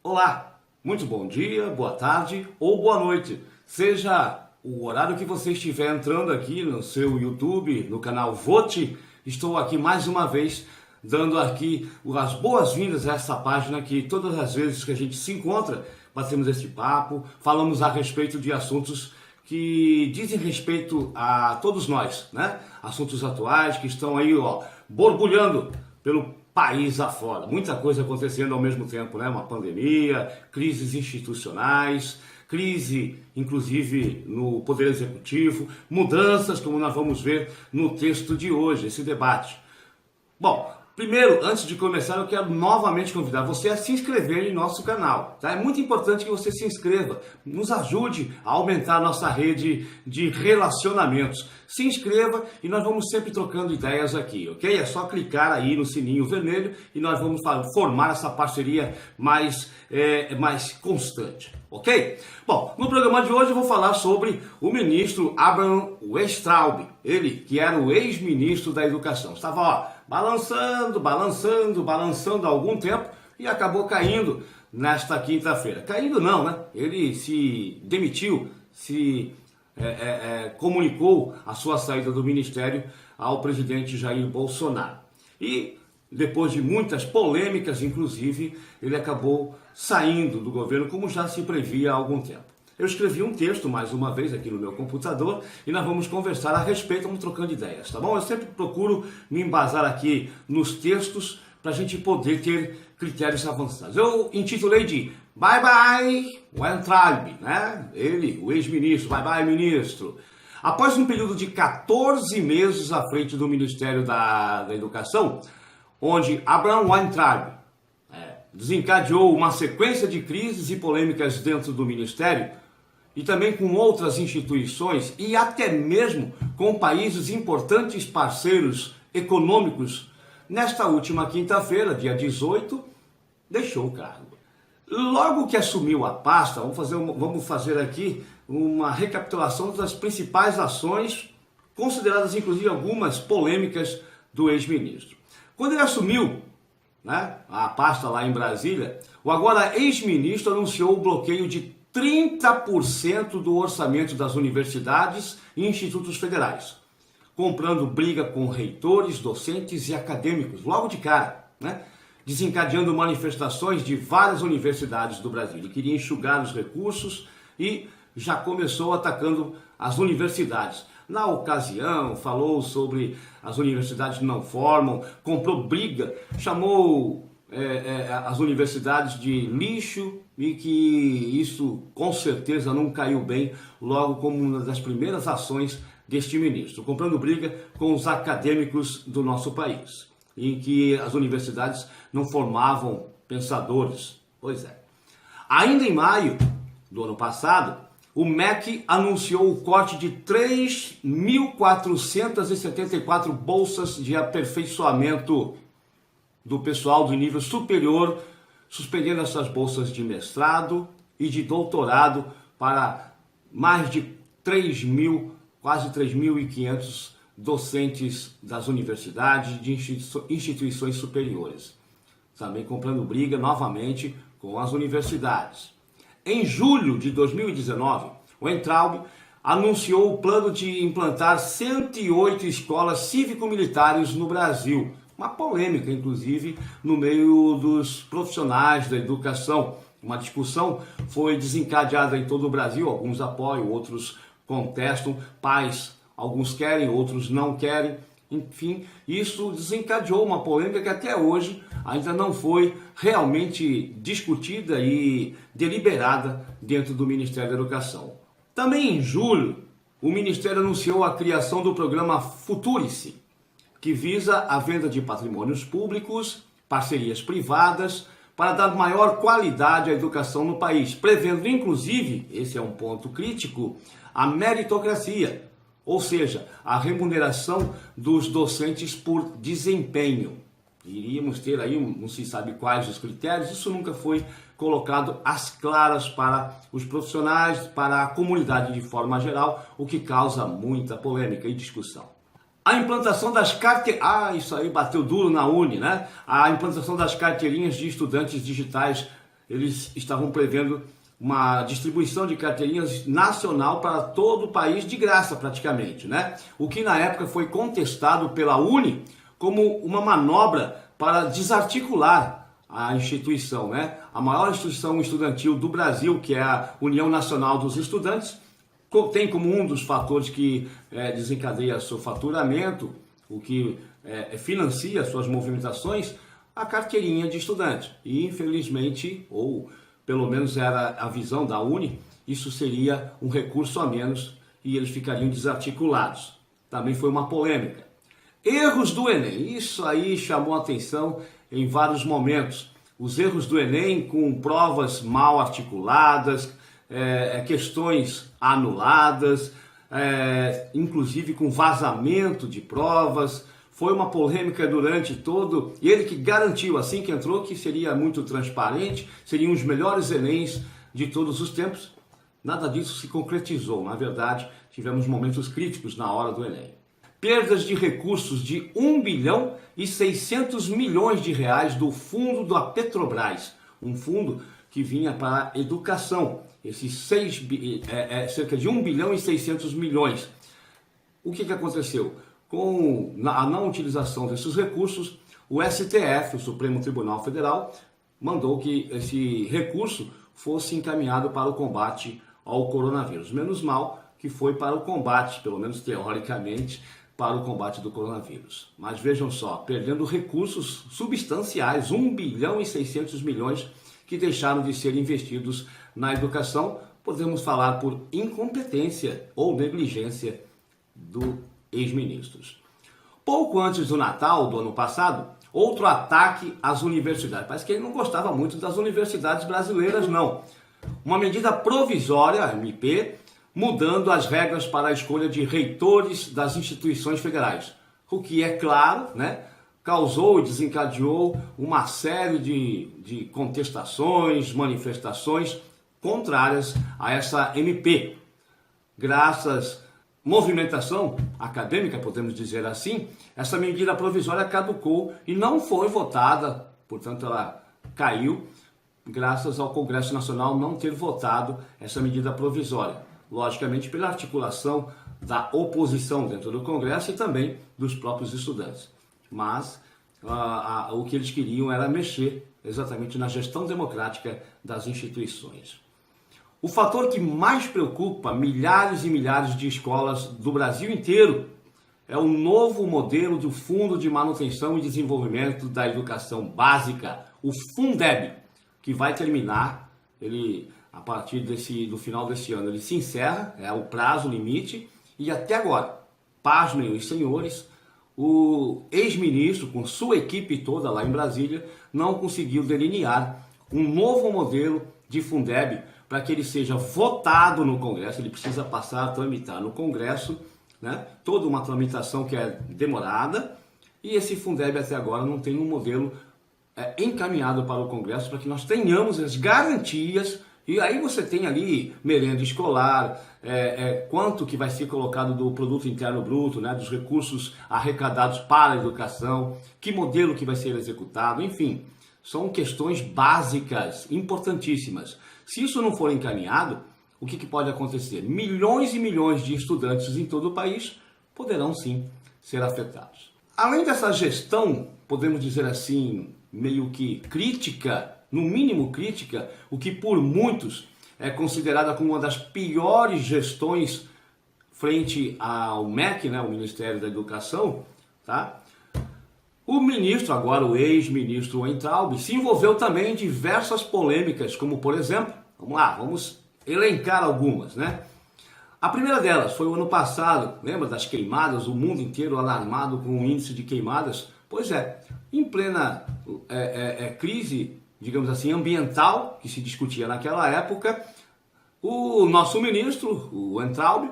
Olá, muito bom dia, boa tarde ou boa noite. Seja o horário que você estiver entrando aqui no seu YouTube, no canal Vote, estou aqui mais uma vez dando aqui as boas-vindas a essa página que todas as vezes que a gente se encontra, batemos esse papo, falamos a respeito de assuntos que dizem respeito a todos nós, né? Assuntos atuais que estão aí, borbulhando pelo país afora. Muita coisa acontecendo ao mesmo tempo, né? Uma pandemia, crises institucionais, crise, inclusive, no Poder Executivo, mudanças, como nós vamos ver no texto de hoje, esse debate. Bom, primeiro, antes de começar, eu quero novamente convidar você a se inscrever em nosso canal, tá? É muito importante que você se inscreva, nos ajude a aumentar a nossa rede de relacionamentos. Se inscreva e nós vamos sempre trocando ideias aqui, ok? É só clicar aí no sininho vermelho e nós vamos formar essa parceria mais constante, ok? Bom, no programa de hoje eu vou falar sobre o ministro Abraham Weintraub, ele que era o ex-ministro da Educação. Estava, balançando há algum tempo e acabou caindo nesta quinta-feira. Caindo não, né? Ele se demitiu, comunicou a sua saída do ministério ao presidente Jair Bolsonaro. E depois de muitas polêmicas, inclusive, ele acabou saindo do governo, como já se previa há algum tempo. Eu escrevi um texto, mais uma vez, aqui no meu computador, e nós vamos conversar a respeito, vamos trocando ideias, tá bom? Eu sempre procuro me embasar aqui nos textos para a gente poder ter critérios avançados. Eu intitulei de Bye Bye Weintraub, né? Ele, o ex-ministro, bye bye ministro. Após um período de 14 meses à frente do Ministério da Educação, onde Abraham Weintraub desencadeou uma sequência de crises e polêmicas dentro do Ministério, e também com outras instituições e até mesmo com países importantes parceiros econômicos, nesta última quinta-feira, dia 18, deixou o cargo. Logo que assumiu a pasta, vamos fazer aqui uma recapitulação das principais ações, consideradas inclusive algumas polêmicas do ex-ministro. Quando ele assumiu, né, a pasta lá em Brasília, o agora ex-ministro anunciou o bloqueio de 30% do orçamento das universidades e institutos federais, comprando briga com reitores, docentes e acadêmicos, logo de cara, né? Desencadeando manifestações de várias universidades do Brasil. Ele queria enxugar os recursos e já começou atacando as universidades. Na ocasião, falou sobre as universidades que não formam, comprou briga, chamou as universidades de lixo e que isso com certeza não caiu bem logo como uma das primeiras ações deste ministro, comprando briga com os acadêmicos do nosso país, em que as universidades não formavam pensadores. Pois é. Ainda em maio do ano passado, o MEC anunciou o corte de 3.474 bolsas de aperfeiçoamento do pessoal do nível superior, suspendendo essas bolsas de mestrado e de doutorado para mais de 3.000, quase 3.500 docentes das universidades e de instituições superiores. Também comprando briga novamente com as universidades. Em julho de 2019, o Weintraub anunciou o plano de implantar 108 escolas cívico-militares no Brasil. Uma polêmica, inclusive, no meio dos profissionais da educação. Uma discussão foi desencadeada em todo o Brasil, alguns apoiam, outros contestam, pais, alguns querem, outros não querem. Enfim, isso desencadeou uma polêmica que até hoje ainda não foi realmente discutida e deliberada dentro do Ministério da Educação. Também em julho, o Ministério anunciou a criação do programa Futurice, que visa a venda de patrimônios públicos, parcerias privadas, para dar maior qualidade à educação no país, prevendo inclusive, esse é um ponto crítico, a meritocracia, ou seja, a remuneração dos docentes por desempenho. Iríamos ter aí, não se sabe quais os critérios, isso nunca foi colocado às claras para os profissionais, para a comunidade de forma geral, o que causa muita polêmica e discussão. A implantação das carteirinhas, isso aí bateu duro na Uni, né? A implantação das carteirinhas de estudantes digitais eles estavam prevendo uma distribuição de carteirinhas nacional para todo o país de graça praticamente, né? O que na época foi contestado pela Uni como uma manobra para desarticular a instituição, né? A maior instituição estudantil do Brasil, que é a União Nacional dos Estudantes, tem como um dos fatores que desencadeia seu faturamento, o que financia suas movimentações, a carteirinha de estudante. E infelizmente, ou pelo menos era a visão da Uni, isso seria um recurso a menos e eles ficariam desarticulados. Também foi uma polêmica. Erros do Enem, isso aí chamou a atenção em vários momentos. Os erros do Enem com provas mal articuladas, questões anuladas, inclusive com vazamento de provas. Foi uma polêmica durante todo... E ele que garantiu, assim que entrou, que seria muito transparente, seriam os melhores Enems de todos os tempos. Nada disso se concretizou. Na verdade, tivemos momentos críticos na hora do Enem. Perdas de recursos de 1 bilhão e 600 milhões de reais do fundo da Petrobras. Um fundo que vinha para a educação. Esses cerca de 1 bilhão e 600 milhões. O que aconteceu? Com a não utilização desses recursos, o STF, o Supremo Tribunal Federal, mandou que esse recurso fosse encaminhado para o combate ao coronavírus. Menos mal que foi para o combate, pelo menos teoricamente, para o combate do coronavírus. Mas vejam só, perdendo recursos substanciais, 1 bilhão e 600 milhões que deixaram de ser investidos na educação, podemos falar por incompetência ou negligência do ex-ministros. Pouco antes do Natal do ano passado, outro ataque às universidades. Parece que ele não gostava muito das universidades brasileiras, não. Uma medida provisória, MP, mudando as regras para a escolha de reitores das instituições federais. O que, é claro, né, causou e desencadeou uma série de contestações, manifestações contrárias a essa MP. Graças movimentação acadêmica, podemos dizer assim, essa medida provisória caducou e não foi votada, portanto ela caiu, graças ao Congresso Nacional não ter votado essa medida provisória. Logicamente pela articulação da oposição dentro do Congresso e também dos próprios estudantes. Mas o que eles queriam era mexer exatamente na gestão democrática das instituições. O fator que mais preocupa milhares e milhares de escolas do Brasil inteiro é o novo modelo do Fundo de Manutenção e Desenvolvimento da Educação Básica, o Fundeb, que vai terminar, a partir do final desse ano, ele se encerra, é o prazo limite, e até agora, pasmem os senhores, o ex-ministro, com sua equipe toda lá em Brasília, não conseguiu delinear um novo modelo de Fundeb para que ele seja votado no Congresso. Ele precisa passar a tramitar no Congresso, né? Toda uma tramitação que é demorada, e esse Fundeb até agora não tem um modelo encaminhado para o Congresso para que nós tenhamos as garantias. E aí você tem ali merenda escolar, quanto que vai ser colocado do produto interno bruto, né, dos recursos arrecadados para a educação, que modelo que vai ser executado, enfim, são questões básicas, importantíssimas. Se isso não for encaminhado, o que pode acontecer? Milhões e milhões de estudantes em todo o país poderão sim ser afetados. Além dessa gestão, podemos dizer assim, meio que crítica, no mínimo crítica, o que por muitos é considerada como uma das piores gestões frente ao MEC, né, o Ministério da Educação, tá? O ministro, agora o ex-ministro Weintraub, se envolveu também em diversas polêmicas, como por exemplo, vamos elencar algumas, né? A primeira delas foi o ano passado, lembra das queimadas, o mundo inteiro alarmado com o índice de queimadas? Pois é, em plena crise, digamos assim, ambiental, que se discutia naquela época, o nosso ministro, o Weintraub,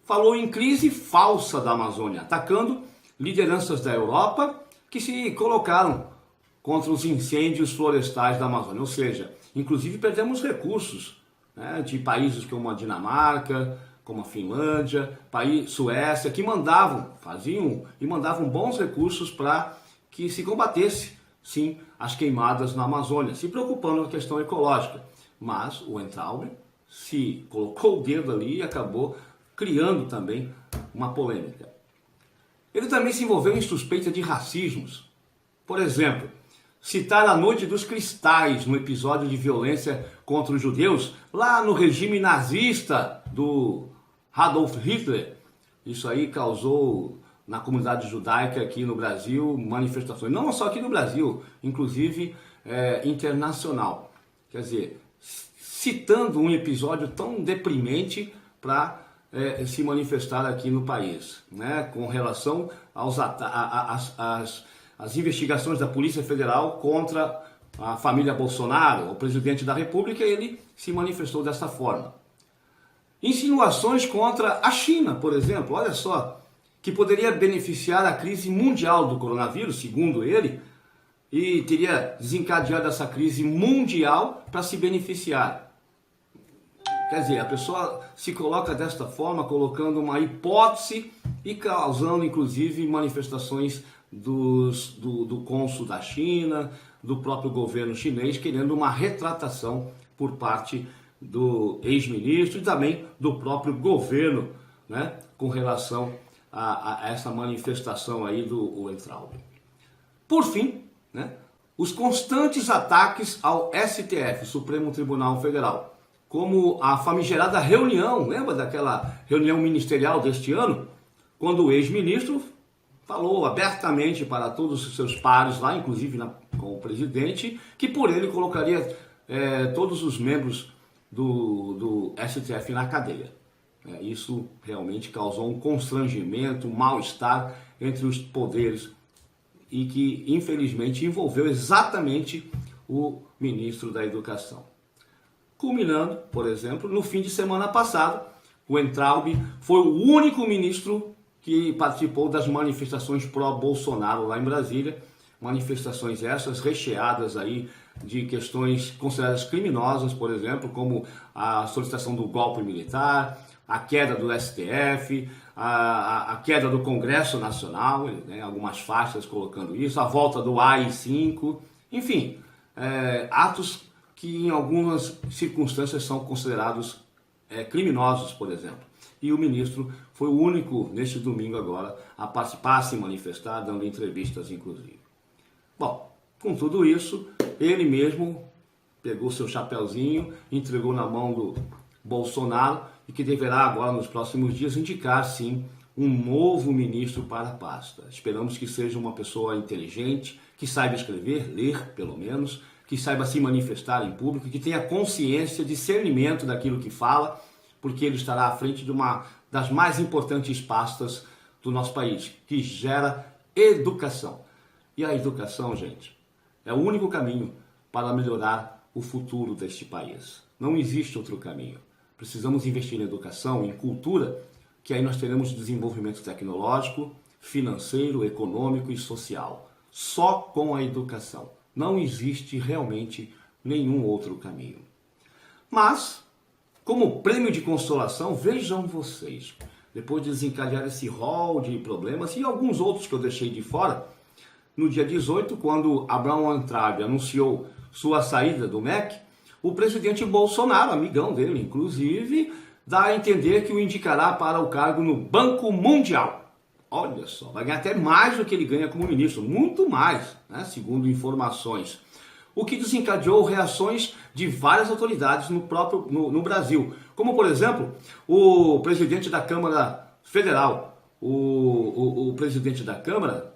falou em crise falsa da Amazônia, atacando lideranças da Europa que se colocaram contra os incêndios florestais da Amazônia. Ou seja, inclusive perdemos recursos, né, de países como a Dinamarca, como a Finlândia, Suécia, que mandavam bons recursos para que se combatesse sim, as queimadas na Amazônia, se preocupando com a questão ecológica. Mas o Weintraub se colocou o dedo ali e acabou criando também uma polêmica. Ele também se envolveu em suspeita de racismos. Por exemplo, citar a Noite dos Cristais no episódio de violência contra os judeus, lá no regime nazista do Adolf Hitler. Isso aí causou na comunidade judaica aqui no Brasil manifestações, não só aqui no Brasil, inclusive internacional. Quer dizer, citando um episódio tão deprimente para se manifestar aqui no país, né, com relação às investigações da Polícia Federal contra a família Bolsonaro, o presidente da República, ele se manifestou dessa forma. Insinuações contra a China, por exemplo, olha só, que poderia beneficiar a crise mundial do coronavírus, segundo ele, e teria desencadeado essa crise mundial para se beneficiar. Quer dizer, a pessoa se coloca desta forma, colocando uma hipótese e causando, inclusive, manifestações do cônsul da China, do próprio governo chinês, querendo uma retratação por parte do ex-ministro e também do próprio governo, né, com relação a essa manifestação aí do Weintraub. Por fim, né, os constantes ataques ao STF, Supremo Tribunal Federal, como a famigerada reunião, lembra daquela reunião ministerial deste ano, quando o ex-ministro falou abertamente para todos os seus pares lá, inclusive com o presidente, que por ele colocaria todos os membros do STF na cadeia. Isso realmente causou um constrangimento, um mal-estar entre os poderes e que, infelizmente, envolveu exatamente o ministro da Educação. Culminando, por exemplo, no fim de semana passado, o Weintraub foi o único ministro que participou das manifestações pró-Bolsonaro lá em Brasília, manifestações essas recheadas aí de questões consideradas criminosas, por exemplo, como a solicitação do golpe militar, a queda do STF, a queda do Congresso Nacional, né, algumas faixas colocando isso, a volta do AI-5, enfim, atos que em algumas circunstâncias são considerados criminosos, por exemplo. E o ministro foi o único, neste domingo agora, a participar, a se manifestar, dando entrevistas, inclusive. Bom, com tudo isso, ele mesmo pegou seu chapeuzinho, entregou na mão do Bolsonaro e que deverá agora, nos próximos dias, indicar, sim, um novo ministro para a pasta. Esperamos que seja uma pessoa inteligente, que saiba escrever, ler, pelo menos, que saiba se manifestar em público, que tenha consciência, discernimento daquilo que fala, porque ele estará à frente de uma das mais importantes pastas do nosso país, que gera educação. E a educação, gente, é o único caminho para melhorar o futuro deste país. Não existe outro caminho. Precisamos investir em educação, em cultura, que aí nós teremos desenvolvimento tecnológico, financeiro, econômico e social. Só com a educação. Não existe realmente nenhum outro caminho. Mas, como prêmio de consolação, vejam vocês, depois de desencadear esse rol de problemas e alguns outros que eu deixei de fora, no dia 18, quando Abraham Weintraub anunciou sua saída do MEC, o presidente Bolsonaro, amigão dele inclusive, dá a entender que o indicará para o cargo no Banco Mundial. Olha só, vai ganhar até mais do que ele ganha como ministro, muito mais, né, segundo informações. O que desencadeou reações de várias autoridades no Brasil. Como, por exemplo, o presidente da Câmara Federal, o presidente da Câmara,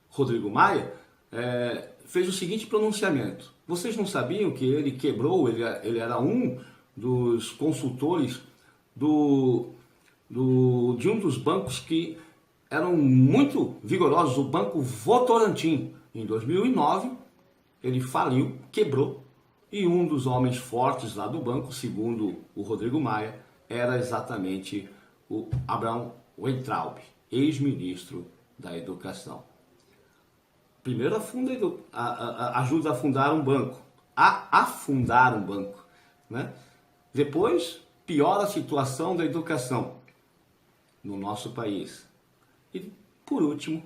Rodrigo Maia, fez o seguinte pronunciamento. Vocês não sabiam que ele quebrou, ele era um dos consultores de um dos bancos que eram muito vigorosos, o Banco Votorantim. Em 2009, ele faliu, quebrou, e um dos homens fortes lá do banco, segundo o Rodrigo Maia, era exatamente o Abraham Weintraub, ex-ministro da Educação. Primeiro ajuda a afundar um banco, né? Depois, piora a situação da educação no nosso país. E, por último,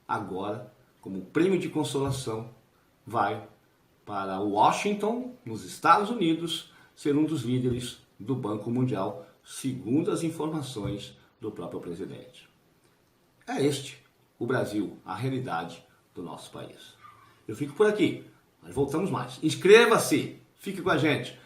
agora, como prêmio de consolação, vai para Washington, nos Estados Unidos, ser um dos líderes do Banco Mundial, segundo as informações do próprio presidente. É este o Brasil, a realidade do nosso país. Eu fico por aqui, mas voltamos mais. Inscreva-se, fique com a gente.